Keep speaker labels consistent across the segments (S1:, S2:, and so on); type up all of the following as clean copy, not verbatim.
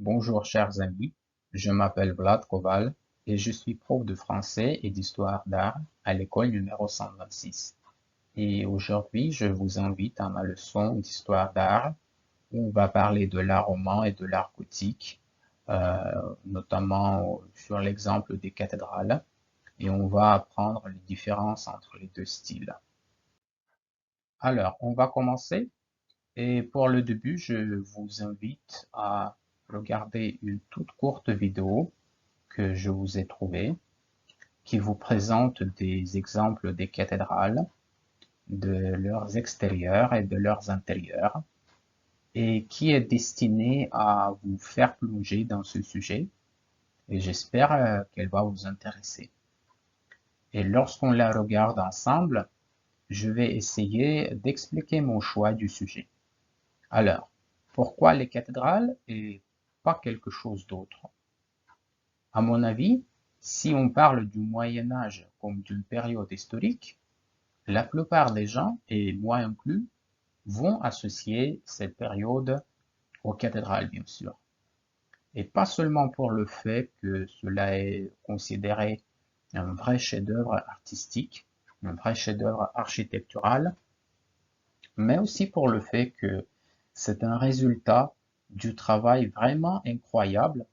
S1: Bonjour chers amis, je m'appelle Vlad Koval et je suis prof de français et d'histoire d'art à l'école numéro 126. Et aujourd'hui, je vous invite à ma leçon d'histoire d'art où on va parler de l'art roman et de l'art gothique, notamment sur l'exemple des cathédrales, et on va apprendre les différences entre les deux styles. Alors, on va commencer. Et pour le début, je vous invite à regarder une toute courte vidéo que je vous ai trouvée, qui vous présente des exemples des cathédrales, de leurs extérieurs et de leurs intérieurs, et qui est destinée à vous faire plonger dans ce sujet, et j'espère qu'elle va vous intéresser. Et lorsqu'on la regarde ensemble, je vais essayer d'expliquer mon choix du sujet. Alors, pourquoi les cathédrales et pas quelque chose d'autre? À mon avis, si on parle du Moyen Âge comme d'une période historique, la plupart des gens, et moi inclus, vont associer cette période aux cathédrales, bien sûr. Et pas seulement pour le fait que cela est considéré un vrai chef-d'œuvre artistique, un vrai chef-d'œuvre architectural, mais aussi pour le fait que c'est un résultat du travail vraiment incroyable,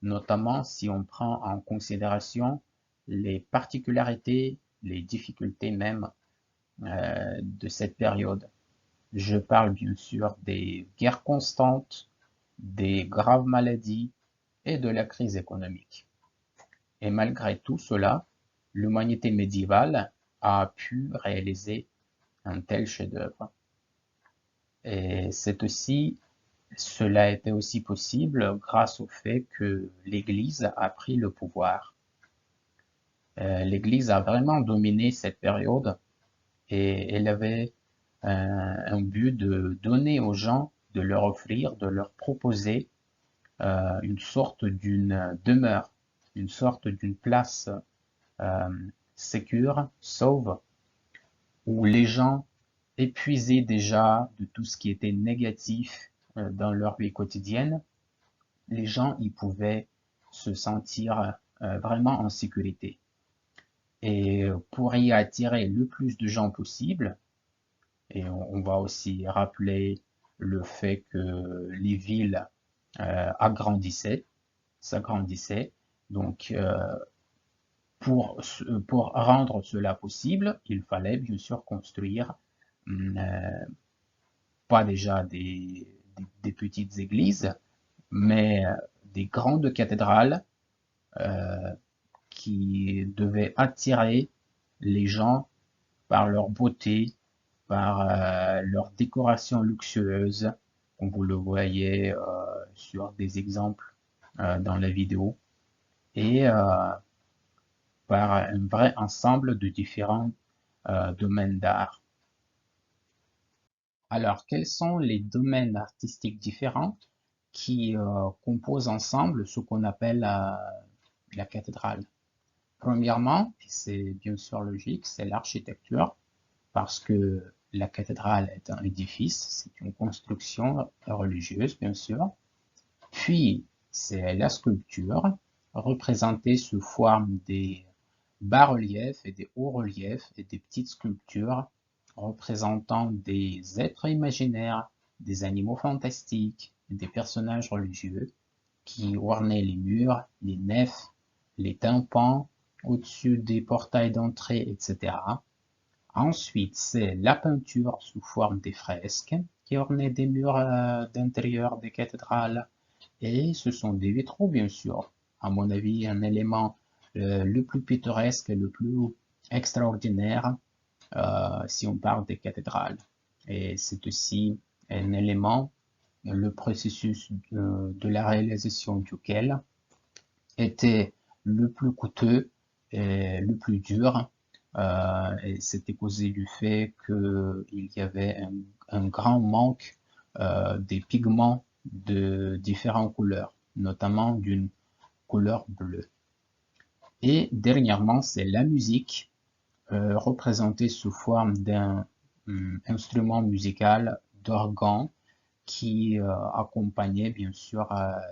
S1: notamment si on prend en considération les particularités, les difficultés même de cette période. Je parle bien sûr des guerres constantes, des graves maladies et de la crise économique. Et malgré tout cela, l'humanité médiévale a pu réaliser un tel chef-d'œuvre. Et cela a été aussi possible grâce au fait que l'Église a pris le pouvoir. L'Église a vraiment dominé cette période et elle avait un but de donner aux gens, de leur offrir, de leur proposer une sorte d'une demeure, une sorte d'une place euh, sécure, sauve, où les gens épuisés déjà de tout ce qui était négatif dans leur vie quotidienne, les gens y pouvaient se sentir vraiment en sécurité. Et pour y attirer le plus de gens possible, et on va aussi rappeler le fait que les villes agrandissaient, s'agrandissaient. Donc, pour rendre cela possible, il fallait bien sûr construire pas déjà des petites églises, mais des grandes cathédrales euh, qui devaient attirer les gens par leur beauté, par leur décoration luxueuse, comme vous le voyez sur des exemples dans la vidéo, et par un vrai ensemble de différents domaines d'art. Alors, quels sont les domaines artistiques différents qui composent ensemble ce qu'on appelle la cathédrale? Premièrement, et c'est bien sûr logique, c'est l'architecture, parce que la cathédrale est un édifice, c'est une construction religieuse, bien sûr. Puis, c'est la sculpture, représentée sous forme des bas-reliefs et des hauts-reliefs et des petites sculptures représentant des êtres imaginaires, des animaux fantastiques, des personnages religieux qui ornaient les murs, les nefs, les tympans, au-dessus des portails d'entrée, etc. Ensuite, c'est la peinture sous forme des fresques qui ornaient des murs d'intérieur des cathédrales. Et ce sont des vitraux, bien sûr. À mon avis, un élément le plus pittoresque et le plus extraordinaire si on parle des cathédrales. Et c'est aussi un élément, le processus de la réalisation duquel était le plus coûteux et le plus dur. Et c'était causé du fait qu'il y avait un grand manque des pigments de différentes couleurs, notamment d'une couleur bleue. Et dernièrement, c'est la musique représentée sous forme d'un instrument musical d'organ qui accompagnait bien sûr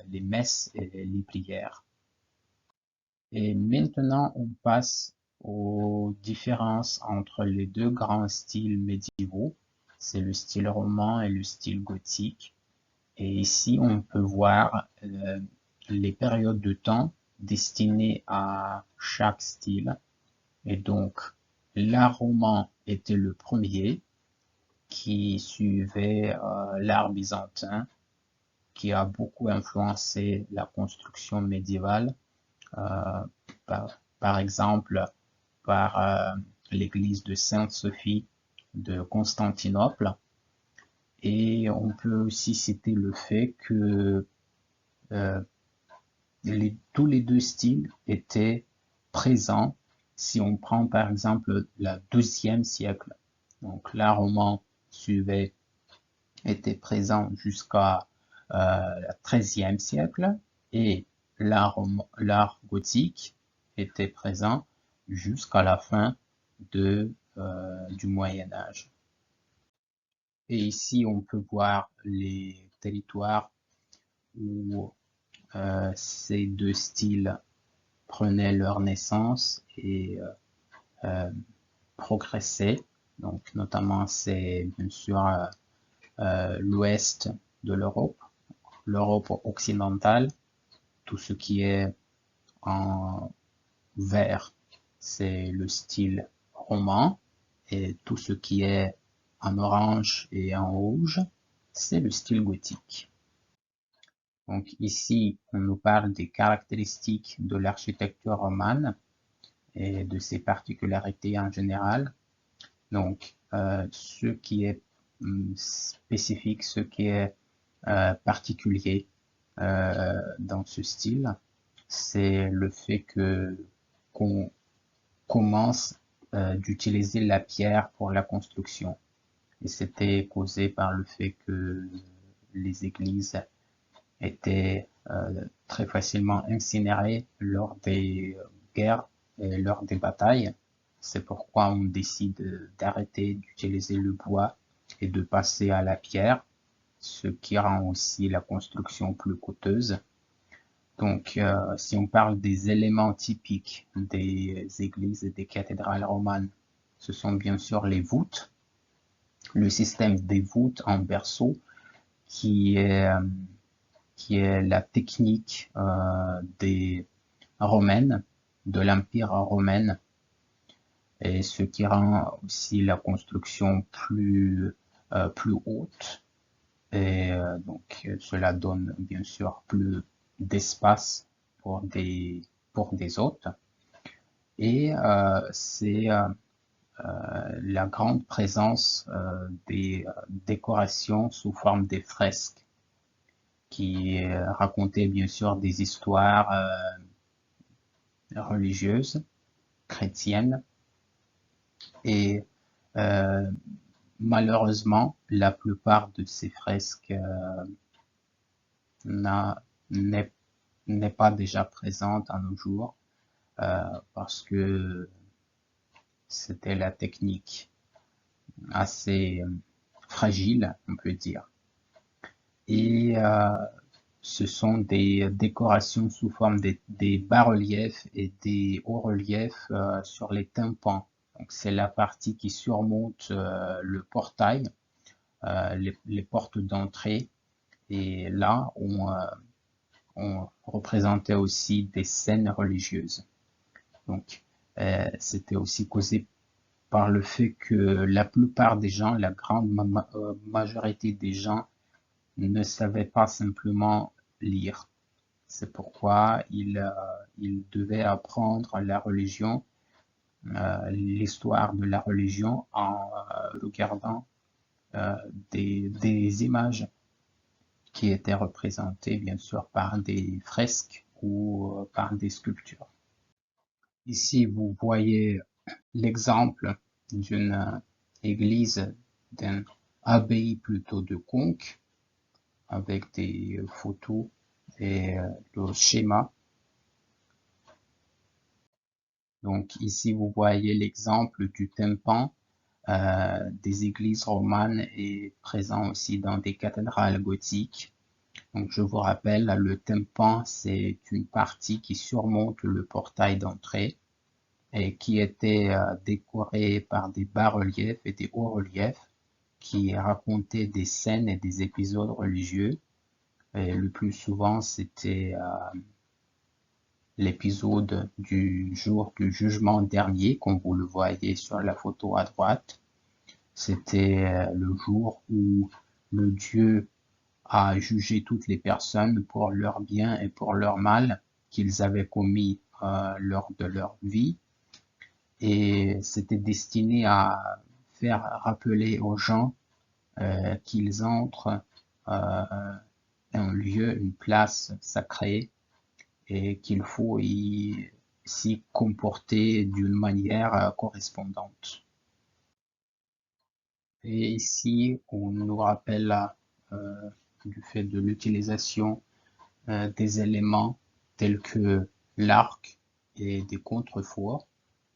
S1: les messes et les prières. Et maintenant, on passe aux différences entre les deux grands styles médiévaux. C'est le style roman et le style gothique. Et ici, on peut voir les périodes de temps destinées à chaque style. Et donc, l'art roman était le premier, qui suivait l'art byzantin, qui a beaucoup influencé la construction médiévale, euh, par exemple par l'église de Sainte-Sophie de Constantinople. Et on peut aussi citer le fait que euh, tous les deux styles étaient présents si on prend par exemple le XIIe siècle. Donc l'art roman suivait, était présent jusqu'à le XIIIe siècle et l'art gothique était présent jusqu'à la fin du Moyen Âge. Et ici, on peut voir les territoires où ces deux styles prenaient leur naissance et progressaient. Donc, notamment, c'est bien sûr l'ouest de l'Europe, l'Europe occidentale, tout ce qui est en vert, c'est le style roman, et tout ce qui est en orange et en rouge, c'est le style gothique. Donc ici, on nous parle des caractéristiques de l'architecture romane et de ses particularités en général. Donc, ce qui est spécifique, ce qui est particulier dans ce style, c'est le fait que qu'on commence d'utiliser la pierre pour la construction. Et c'était causé par le fait que les églises étaient très facilement incinérées lors des guerres et lors des batailles. C'est pourquoi on décide d'arrêter d'utiliser le bois et de passer à la pierre, ce qui rend aussi la construction plus coûteuse. Donc, si on parle des éléments typiques des églises et des cathédrales romanes, ce sont bien sûr les voûtes, le système des voûtes en berceau, qui est, euh, qui est la technique des romaines, de l'Empire romain, et ce qui rend aussi la construction plus haute. Et donc, cela donne bien sûr plus d'espace pour des hôtes. Et c'est la grande présence des décorations sous forme des fresques qui racontaient bien sûr des histoires religieuses, chrétiennes. Et euh, malheureusement, la plupart de ces fresques n'est n'est pas déjà présente à nos jours parce que c'était la technique assez fragile, on peut dire. Et ce sont des décorations sous forme des bas-reliefs et des hauts-reliefs sur les tympans. Donc c'est la partie qui surmonte le portail, les portes d'entrée. Et là, on représentait aussi des scènes religieuses. Donc, c'était aussi causé par le fait que la plupart des gens, la grande majorité des gens ne savaient pas simplement lire. C'est pourquoi ils devaient apprendre la religion, l'histoire de la religion en regardant des images qui étaient représentées bien sûr par des fresques ou par des sculptures. Ici, vous voyez l'exemple d'une église, d'une abbaye plutôt de Conques, avec des photos et le schéma. Donc ici, vous voyez l'exemple du tympan des églises romanes et présent aussi dans des cathédrales gothiques. Donc, je vous rappelle, le tympan, c'est une partie qui surmonte le portail d'entrée et qui était décorée par des bas-reliefs et des hauts-reliefs qui racontaient des scènes et des épisodes religieux. Et le plus souvent, c'était l'épisode du jour du jugement dernier, comme vous le voyez sur la photo à droite. C'était le jour où le Dieu a jugé toutes les personnes pour leur bien et pour leur mal qu'ils avaient commis lors de leur vie. Et c'était destiné à faire rappeler aux gens qu'ils entrent un lieu, une place sacrée et qu'il faut s'y comporter d'une manière correspondante. Et ici, on nous rappelle euh, du fait de l'utilisation des éléments tels que l'arc et des contreforts.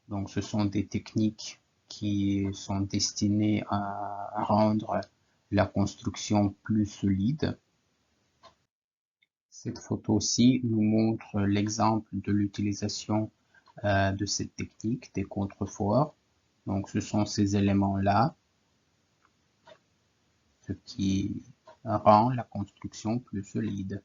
S1: Donc, ce sont des techniques qui sont destinées à rendre la construction plus solide. Cette photo-ci nous montre l'exemple de l'utilisation de cette technique des contreforts. Donc, ce sont ces éléments-là, ce qui rend la construction plus solide.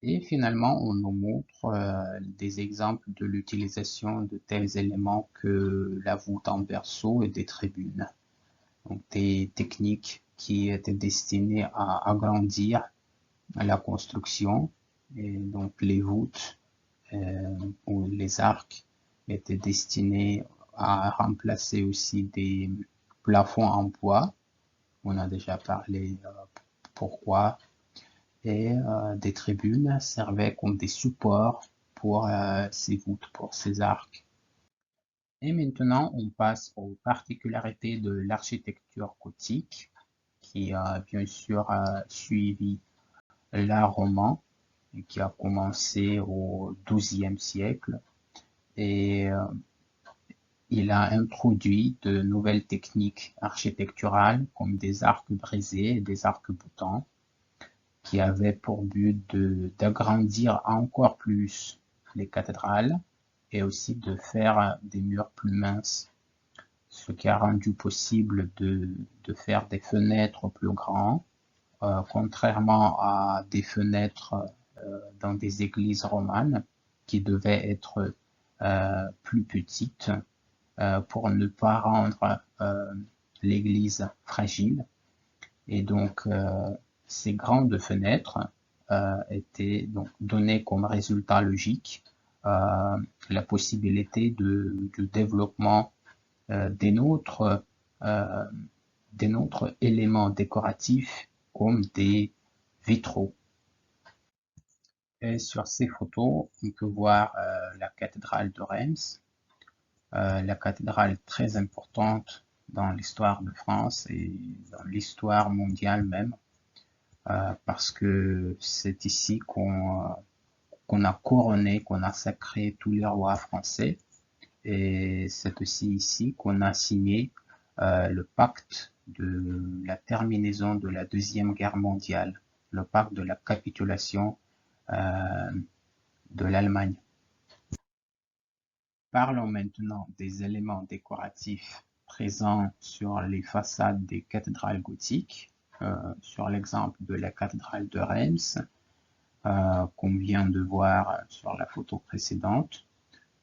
S1: Et finalement, on nous montre des exemples de l'utilisation de tels éléments que la voûte en berceau et des tribunes. Donc, des techniques qui étaient destinées à agrandir la construction. Et donc, les voûtes ou les arcs étaient destinés à remplacer aussi des plafonds en bois. On a déjà parlé pourquoi. Et des tribunes servaient comme des supports pour ces voûtes, pour ces arcs. Et maintenant, on passe aux particularités de l'architecture gothique, qui a bien sûr suivi l'art roman, et qui a commencé au XIIe siècle. Et il a introduit de nouvelles techniques architecturales, comme des arcs brisés et des arcs boutants, qui avait pour but d'agrandir encore plus les cathédrales et aussi de faire des murs plus minces, ce qui a rendu possible de faire des fenêtres plus grandes, contrairement à des fenêtres dans des églises romanes qui devaient être plus petites pour ne pas rendre l'église fragile. Et donc, ces grandes fenêtres étaient donc données comme résultat logique la possibilité de développement des nôtres éléments décoratifs comme des vitraux. Et sur ces photos, on peut voir la cathédrale de Reims, la cathédrale très importante dans l'histoire de France et dans l'histoire mondiale même, parce que c'est ici qu'on a couronné, qu'on a sacré tous les rois français. Et c'est aussi ici qu'on a signé le pacte de la terminaison de la Deuxième Guerre mondiale, le pacte de la capitulation de l'Allemagne. Parlons maintenant des éléments décoratifs présents sur les façades des cathédrales gothiques. Sur l'exemple de la cathédrale de Reims, qu'on vient de voir sur la photo précédente.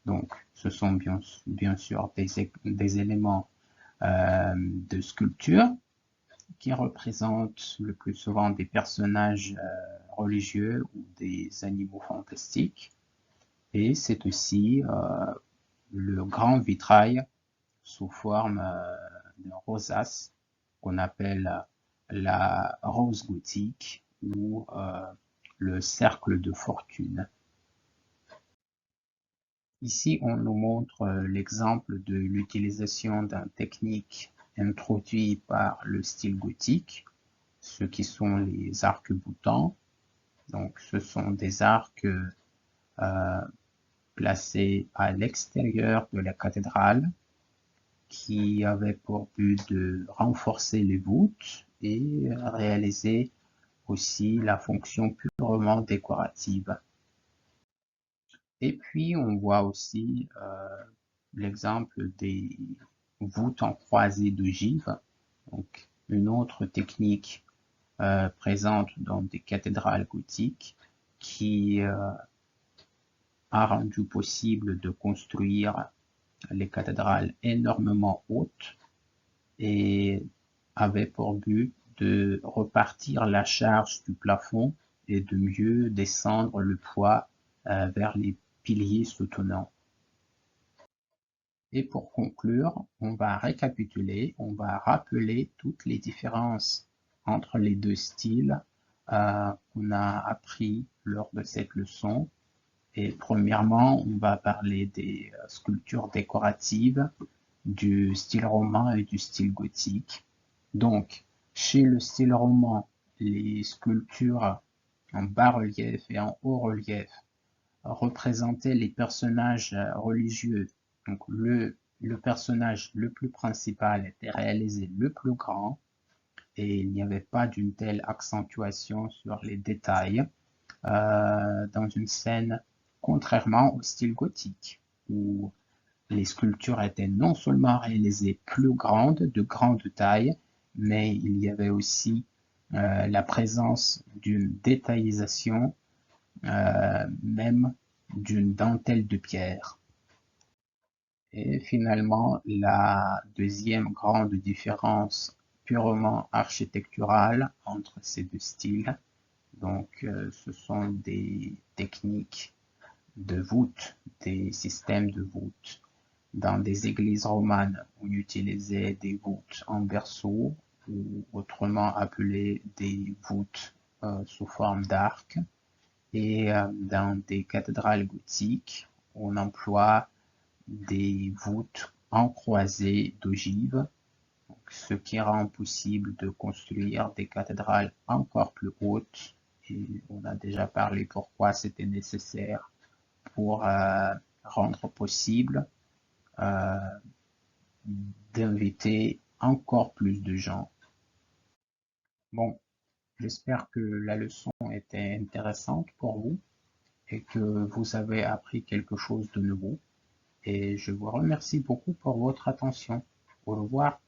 S1: Donc, ce sont bien sûr des éléments de sculpture qui représentent le plus souvent des personnages religieux ou des animaux fantastiques. Et c'est aussi le grand vitrail sous forme d'un rosace qu'on appelle la rose gothique ou le cercle de fortune. Ici, on nous montre l'exemple de l'utilisation d'une technique introduite par le style gothique, ce qui sont les arcs-boutants. Donc, ce sont des arcs placés à l'extérieur de la cathédrale qui avait pour but de renforcer les voûtes et réaliser aussi la fonction purement décorative. Et puis, on voit aussi l'exemple des voûtes en croisée d'ogive, donc une autre technique présente dans des cathédrales gothiques qui a rendu possible de construire les cathédrales énormément hautes et avait pour but de repartir la charge du plafond et de mieux descendre le poids vers les piliers soutenants. Et pour conclure, on va récapituler, on va rappeler toutes les différences entre les deux styles qu'on a appris lors de cette leçon. Et premièrement, on va parler des sculptures décoratives, du style roman et du style gothique. Donc, chez le style roman, les sculptures en bas-relief et en haut-relief représentaient les personnages religieux. Donc, le personnage le plus principal était réalisé le plus grand et il n'y avait pas d'une telle accentuation sur les détails dans une scène, contrairement au style gothique, où les sculptures étaient non seulement réalisées plus grandes, de grande taille, mais il y avait aussi la présence d'une détaillisation, même d'une dentelle de pierre. Et finalement, la deuxième grande différence purement architecturale entre ces deux styles, donc ce sont des techniques de voûte, des systèmes de voûte. Dans des églises romanes, on utilisait des voûtes en berceau, ou autrement appelées des voûtes sous forme d'arc. Et dans des cathédrales gothiques, on emploie des voûtes en croisée d'ogives, ce qui rend possible de construire des cathédrales encore plus hautes. Et on a déjà parlé pourquoi c'était nécessaire pour rendre possible d'inviter encore plus de gens. Bon, j'espère que la leçon était intéressante pour vous et que vous avez appris quelque chose de nouveau. Et je vous remercie beaucoup pour votre attention. Au revoir.